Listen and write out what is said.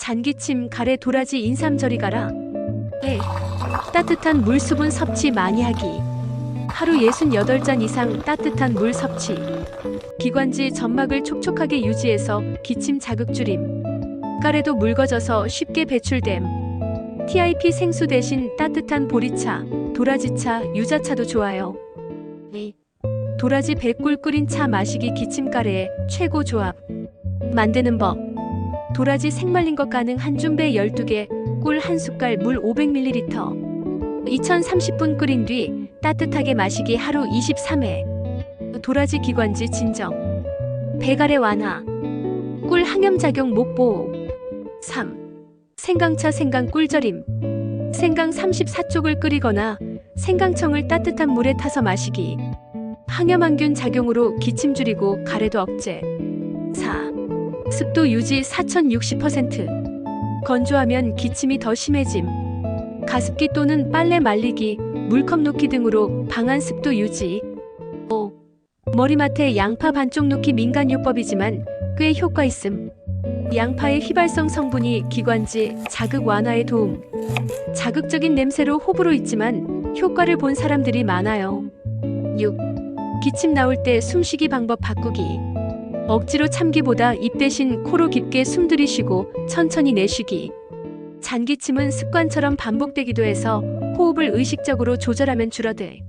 잔기침, 가래, 도라지, 인삼 저리 가라. 따뜻한 물 수분 섭취 많이 하기. 하루 68잔 이상 따뜻한 물 섭취. 기관지 점막을 촉촉하게 유지해서 기침 자극 줄임. 가래도 묽어져서 쉽게 배출됨. TIP 생수 대신 따뜻한 보리차, 도라지차, 유자차도 좋아요. 도라지 100꿀 끓인 차 마시기 기침가래에 최고 조합. 만드는 법. 도라지 생말린 것 가능 한 준배 12개, 꿀 1숟갈, 물 500ml. 2030분 끓인 뒤 따뜻하게 마시기 하루 23회. 도라지 기관지 진정. 배가래 완화. 꿀 항염작용 목 보호. 3. 생강차 생강 꿀절임. 생강 34쪽을 끓이거나 생강청을 따뜻한 물에 타서 마시기. 항염항균 작용으로 기침 줄이고 가래도 억제. 4. 습도 유지 4060%. 건조하면 기침이 더 심해짐. 가습기 또는 빨래 말리기, 물컵 놓기 등으로 방안 습도 유지. 5. 머리맡에 양파 반쪽 놓기 민간요법이지만 꽤 효과 있음. 양파의 휘발성 성분이 기관지 자극 완화에 도움. 자극적인 냄새로 호불호 있지만 효과를 본 사람들이 많아요. 6. 기침 나올 때 숨쉬기 방법 바꾸기. 억지로 참기보다 입 대신 코로 깊게 숨 들이쉬고 천천히 내쉬기. 잔기침은 습관처럼 반복되기도 해서 호흡을 의식적으로 조절하면 줄어들.